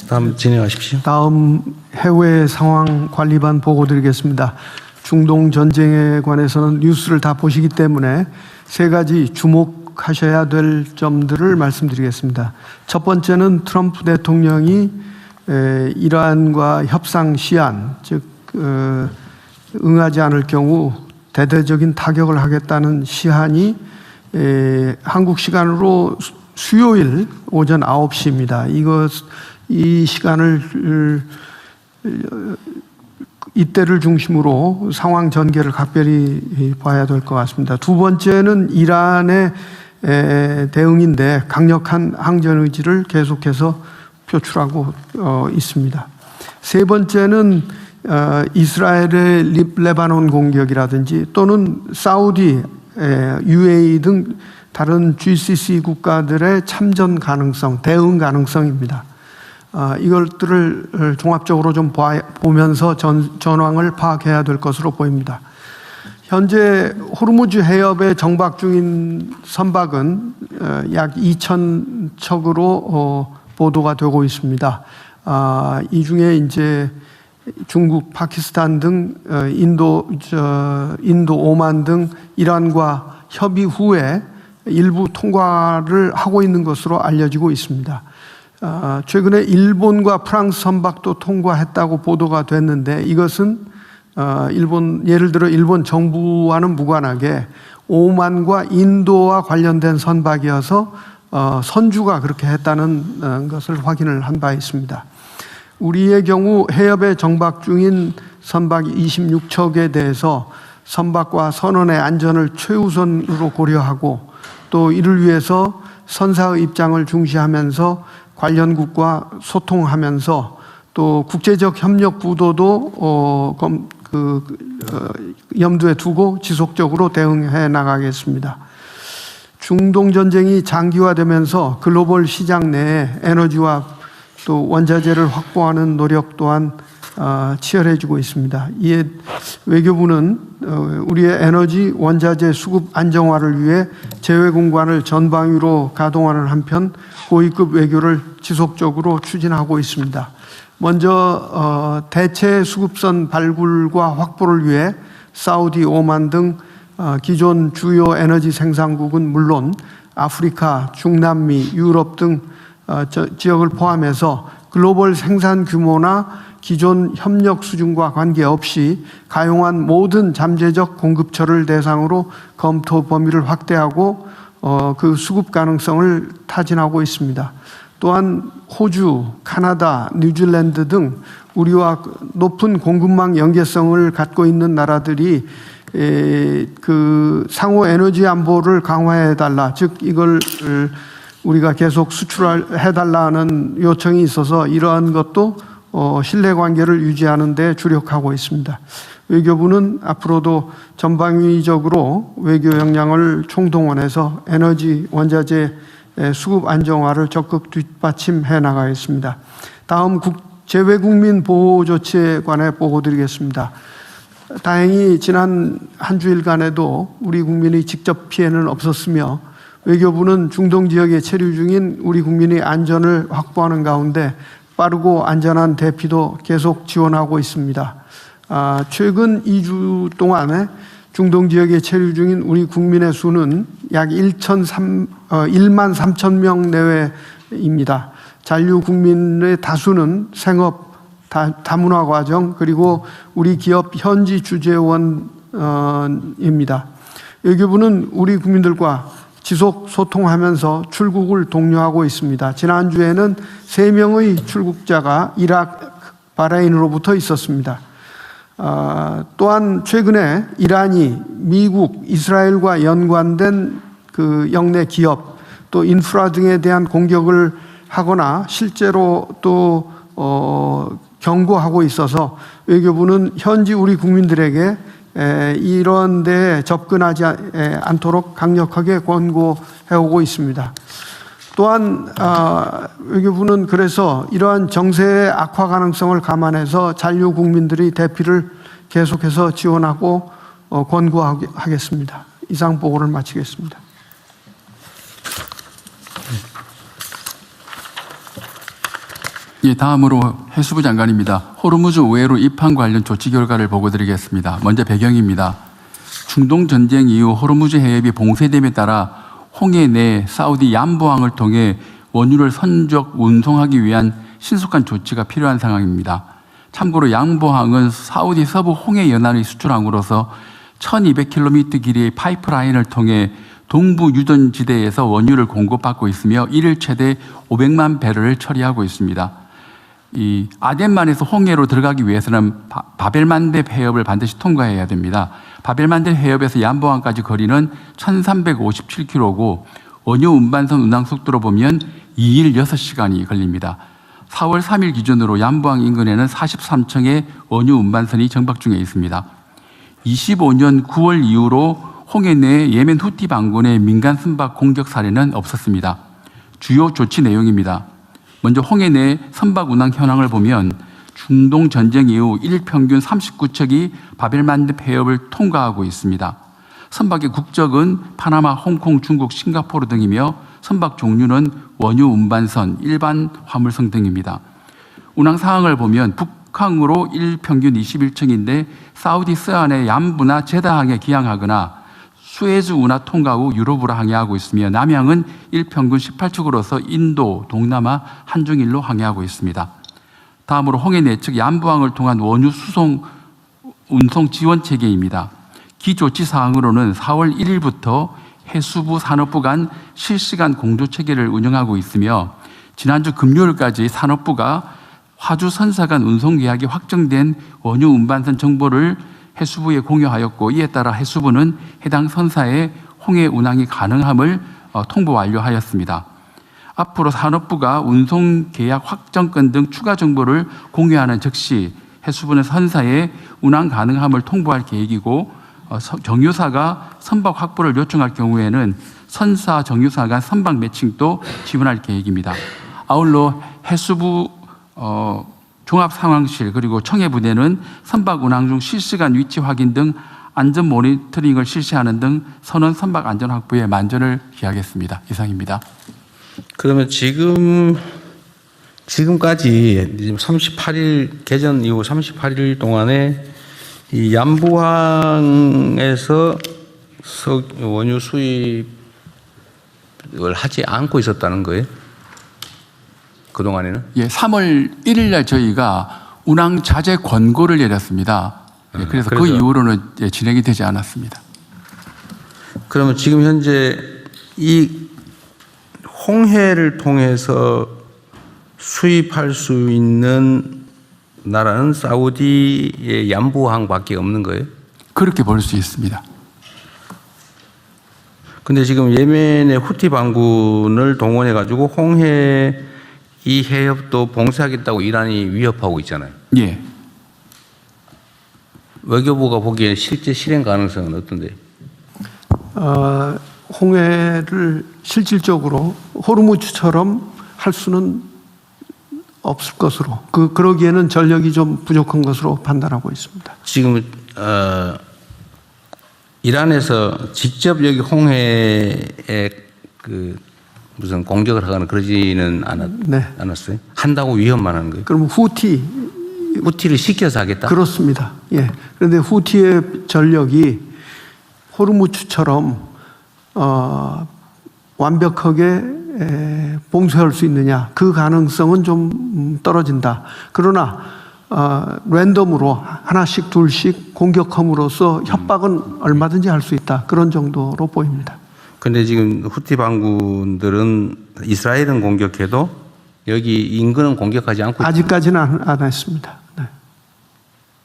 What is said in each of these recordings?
다음 진행하십시오. 다음 해외 상황 관리반 보고 드리겠습니다. 중동 전쟁에 관해서는 뉴스를 다 보시기 때문에 세 가지 주목하셔야 될 점들을 말씀드리겠습니다. 첫 번째는 트럼프 대통령이 이란과 협상 시한, 즉 응하지 않을 경우 대대적인 타격을 하겠다는 시한이 한국 시간으로 수요일 오전 9시입니다. 이 시간을 이때를 중심으로 상황 전개를 각별히 봐야 될 것 같습니다. 두 번째는 이란의 대응인데 강력한 항전 의지를 계속해서 표출하고 있습니다. 세 번째는 이스라엘의 레바논 공격이라든지 또는 사우디, UAE 등 다른 GCC 국가들의 참전 가능성, 대응 가능성입니다. 이것들을 종합적으로 좀 보면서 전황을 파악해야 될 것으로 보입니다. 현재 호르무즈 해협에 정박 중인 선박은 약 2,000척으로 보도가 되고 있습니다. 이 중에 이제 중국, 파키스탄 등 인도, 오만 등 이란과 협의 후에 일부 통과를 하고 있는 것으로 알려지고 있습니다. 최근에 일본과 프랑스 선박도 통과했다고 보도가 됐는데 이것은 예를 들어 일본 정부와는 무관하게 오만과 인도와 관련된 선박이어서 선주가 그렇게 했다는 것을 확인을 한 바 있습니다. 우리의 경우 해협에 정박 중인 선박 26척에 대해서 선박과 선원의 안전을 최우선으로 고려하고 또 이를 위해서 선사의 입장을 중시하면서 관련국과 소통하면서 또 국제적 협력 구도도 염두에 두고 지속적으로 대응해 나가겠습니다. 중동 전쟁이 장기화되면서 글로벌 시장 내에 에너지와 또 원자재를 확보하는 노력 또한 치열해지고 있습니다. 이에 외교부는 우리의 에너지 원자재 수급 안정화를 위해 제외 공간을 전방위로 가동하는 한편 고위급 외교를 지속적으로 추진하고 있습니다. 먼저 대체 수급선 발굴과 확보를 위해 사우디, 오만 등 기존 주요 에너지 생산국은 물론 아프리카, 중남미, 유럽 등 지역을 포함해서 글로벌 생산 규모나 기존 협력 수준과 관계없이 가용한 모든 잠재적 공급처를 대상으로 검토 범위를 확대하고 그 수급 가능성을 타진하고 있습니다. 또한 호주, 카나다, 뉴질랜드 등 우리와 높은 공급망 연계성을 갖고 있는 나라들이 그 상호 에너지 안보를 강화해달라, 즉 이걸 우리가 계속 수출해달라는 요청이 있어서 이러한 것도 신뢰관계를 유지하는 데 주력하고 있습니다. 외교부는 앞으로도 전방위적으로 외교 역량을 총동원해서 에너지 원자재 수급 안정화를 적극 뒷받침해 나가겠습니다. 다음 재외국민 보호 조치에 관해 보고 드리겠습니다. 다행히 지난 한 주일간에도 우리 국민의 직접 피해는 없었으며 외교부는 중동 지역에 체류 중인 우리 국민의 안전을 확보하는 가운데 빠르고 안전한 대피도 계속 지원하고 있습니다. 최근 2주 동안에 중동 지역에 체류 중인 우리 국민의 수는 약 1만 3천 명 내외입니다. 잔류 국민의 다수는 생업, 다문화 과정 그리고 우리 기업 현지 주재원입니다. 외교부는 우리 국민들과 지속 소통하면서 출국을 독려하고 있습니다. 지난주에는 3명의 출국자가 이라크, 바레인으로부터 있었습니다. 또한 최근에 이란이 미국, 이스라엘과 연관된 그 영내 기업 또 인프라 등에 대한 공격을 하거나 실제로 또 경고하고 있어서 외교부는 현지 우리 국민들에게 이런 데 접근하지 않도록 강력하게 권고해오고 있습니다. 또한 외교부는 그래서 이러한 정세의 악화 가능성을 감안해서 잔류 국민들의 대피를 계속해서 지원하고 권고하겠습니다. 이상 보고를 마치겠습니다. 예, 다음으로 해수부 장관입니다. 호르무즈 우회로 입항 관련 조치 결과를 보고드리겠습니다. 먼저 배경입니다. 중동 전쟁 이후 호르무즈 해협이 봉쇄됨에 따라 홍해 내 사우디 얌보항을 통해 원유를 선적 운송하기 위한 신속한 조치가 필요한 상황입니다. 참고로 얌보항은 사우디 서부 홍해 연안의 수출항으로서 1200km 길이의 파이프라인을 통해 동부 유전지대에서 원유를 공급받고 있으며 일일 최대 500만 배럴을 처리하고 있습니다. 이 아덴만에서 홍해로 들어가기 위해서는 바벨만뎁 해협을 반드시 통과해야 됩니다. 바벨만뎁 해협에서 얌보항까지 거리는 1357km고 원유 운반선 운항 속도로 보면 2일 6시간이 걸립니다. 4월 3일 기준으로 얌보항 인근에는 43척의 원유 운반선이 정박 중에 있습니다. 25년 9월 이후로 홍해 내 예멘 후티 반군의 민간 선박 공격 사례는 없었습니다. 주요 조치 내용입니다. 먼저 홍해 내 선박 운항 현황을 보면 중동 전쟁 이후 일 평균 39척이 바벨만뎁 해협을 통과하고 있습니다. 선박의 국적은 파나마, 홍콩, 중국, 싱가포르 등이며 선박 종류는 원유 운반선, 일반 화물선 등입니다. 운항 상황을 보면 북항으로 일 평균 21척인데 사우디 서안의 얌부나 제다항에 기항하거나 수에즈 운하 통과 후 유럽으로 항해하고 있으며 남양은 일평균 18척으로서 인도, 동남아, 한중일로 항해하고 있습니다. 다음으로 홍해 내측 얌부항을 통한 원유 수송 운송 지원 체계입니다. 기조치 사항으로는 4월 1일부터 해수부, 산업부 간 실시간 공조 체계를 운영하고 있으며 지난주 금요일까지 산업부가 화주 선사 간 운송 계약이 확정된 원유 운반선 정보를 해수부에 공유하였고 이에 따라 해수부는 해당 선사에 홍해 운항이 가능함을 통보 완료하였습니다. 앞으로 산업부가 운송 계약 확정권 등 추가 정보를 공유하는 즉시 해수부는 선사에 운항 가능함을 통보할 계획이고 정유사가 선박 확보를 요청할 경우에는 선사 정유사 간 선박 매칭도 지원할 계획입니다. 아울러 해수부 종합상황실 그리고 청해부대는 선박 운항 중 실시간 위치 확인 등 안전 모니터링을 실시하는 등 선원 선박 안전 확보에 만전을 기하겠습니다. 이상입니다. 그러면 지금까지 38일 개전 이후 38일 동안에 이 얌부항에서 원유 수입을 하지 않고 있었다는 거예요? 그동안에는? 예, 3월 1일 날 저희가 운항 자제 권고를 내렸습니다. 예, 그래서 그 이후로는 진행이 되지 않았습니다. 그러면 지금 현재 이 홍해를 통해서 수입할 수 있는 나라는 사우디의 얌부항밖에 없는 거예요? 그렇게 볼 수 있습니다. 근데 지금 예멘의 후티 반군을 동원해 가지고 홍해 이 해협도 봉쇄하겠다고 이란이 위협하고 있잖아요. 예. 외교부가 보기에 실제 실행 가능성은 어떤데? 홍해를 실질적으로 호르무즈처럼 할 수는 없을 것으로 그러기에는 전력이 좀 부족한 것으로 판단하고 있습니다. 지금 이란에서 직접 여기 홍해에 무슨 공격을 하거나 그러지는 않았어요? 한다고 위협만 하는 거예요? 그러면 후티를 시켜서 하겠다? 그렇습니다. 예. 그런데 후티의 전력이 호르무즈처럼 완벽하게 봉쇄할 수 있느냐 그 가능성은 좀 떨어진다. 그러나 랜덤으로 하나씩 둘씩 공격함으로써 협박은 얼마든지 할 수 있다. 그런 정도로 보입니다. 그런데 지금 후티 반군들은 이스라엘은 공격해도 여기 인근은 공격하지 않고 아직까지는 안 했습니다. 네.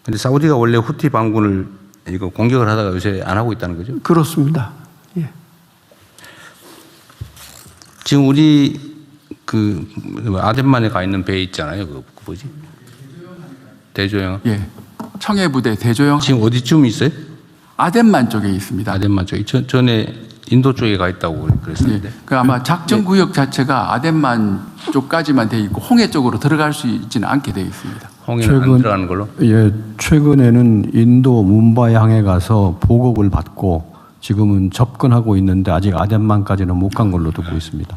그런데 사우디가 원래 후티 반군을 이거 공격을 하다가 요새 안 하고 있다는 거죠? 그렇습니다. 예. 지금 우리 그 아덴만에 가 있는 배 있잖아요. 그 뭐지? 대조영. 예. 청해부대 대조영. 지금 어디쯤 있어요? 아덴만 쪽에 있습니다. 아덴만 쪽에. 전에 인도 쪽에 가 있다고 그랬었는데. 예. 그 아마 작전 구역 자체가 아덴만 쪽까지만 돼 있고 홍해 쪽으로 들어갈 수 있지는 않게 돼 있습니다. 홍해는 안 들어가는 걸로? 예, 최근에는 인도 뭄바이 항에 가서 보급을 받고 지금은 접근하고 있는데 아직 아덴만까지는 못 간 걸로 듣고 있습니다.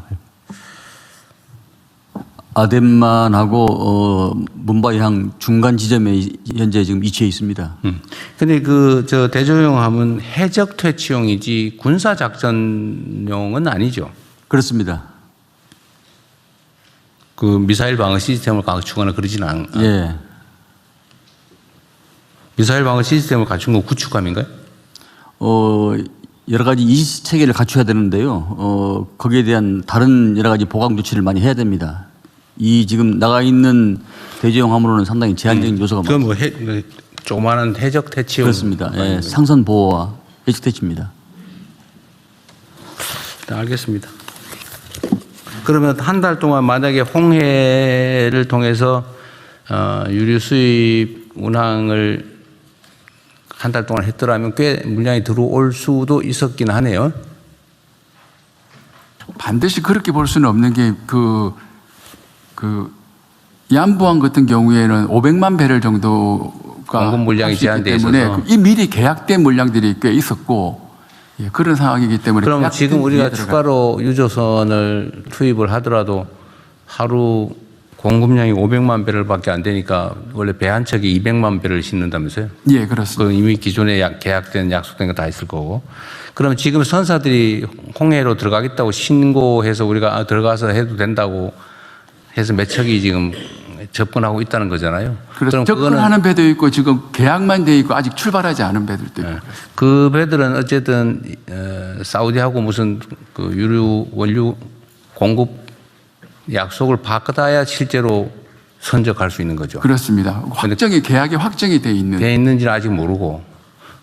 아덴만하고 문바이항 중간 지점에 현재 지금 위치해 있습니다. 근데 그 저 대조용함은 해적 퇴치용이지 군사 작전용은 아니죠. 그렇습니다. 그 미사일 방어 시스템을 갖추거나 그러지는 않. 예. 미사일 방어 시스템을 갖춘 건 구축함인가요? 여러 가지 이시 체계를 갖춰야 되는데요. 거기에 대한 다른 여러 가지 보강 조치를 많이 해야 됩니다. 이 지금 나가 있는 대조용 함으로는 상당히 제한적인 요소가 그건 많습니다. 뭐 조그마한 해적 퇴치용. 그렇습니다. 예, 상선 보호와 해적 퇴치입니다. 네, 알겠습니다. 그러면 한 달 동안 만약에 홍해를 통해서 유류 수입 운항을 한 달 동안 했더라면 꽤 물량이 들어올 수도 있었긴 하네요. 반드시 그렇게 볼 수는 없는 게 양부항 같은 경우에는 500만 배럴 정도가 공급 물량이 할수 있기 제한돼 때문에 있어서. 이 미리 계약된 물량들이 꽤 있었고 예, 그런 상황이기 때문에 그럼 계약된 지금 우리가 위에 들어가- 추가로 유조선을 투입을 하더라도 하루 공급량이 500만 배럴밖에 안 되니까 원래 배 한 척이 200만 배를 싣는다면서요? 예, 그렇습니다. 그 이미 기존에 계약된 약속된 거 다 있을 거고. 그럼 지금 선사들이 홍해로 들어가겠다고 신고해서 우리가 들어가서 해도 된다고 해서 몇 척이 지금 접근하고 있다는 거잖아요. 그래서 접근하는 배도 있고 지금 계약만 돼 있고 아직 출발하지 않은 배들도 있고. 그 배들은 어쨌든 사우디하고 무슨 그 유류 원유 공급 약속을 바꿔야 실제로 선적할 수 있는 거죠. 그렇습니다. 계약이 확정이 돼 있는 돼 있는지는 아직 모르고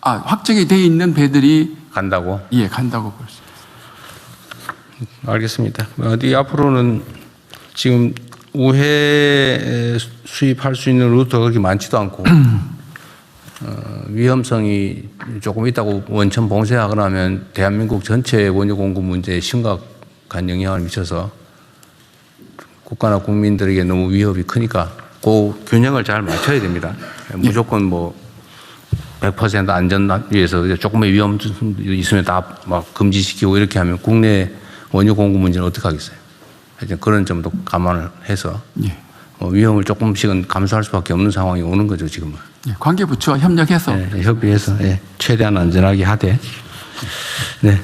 확정이 돼 있는 배들이 간다고. 예, 간다고 볼 수 있습니다. 알겠습니다. 어디 앞으로는 지금 우회 수입할 수 있는 루트가 그렇게 많지도 않고 위험성이 조금 있다고 원천 봉쇄하거나 하면 대한민국 전체 원유 공급 문제에 심각한 영향을 미쳐서 국가나 국민들에게 너무 위협이 크니까 그 균형을 잘 맞춰야 됩니다. 무조건 뭐 100% 안전 위해서 조금의 위험 있으면 다 막 금지시키고 이렇게 하면 국내 원유 공급 문제는 어떻게 하겠어요? 하여튼 그런 점도 감안을 해서 예. 위험을 조금씩은 감수할 수밖에 없는 상황이 오는 거죠, 지금은. 예, 관계 부처와 협력해서 협의해서 최대한 안전하게 하되. 네.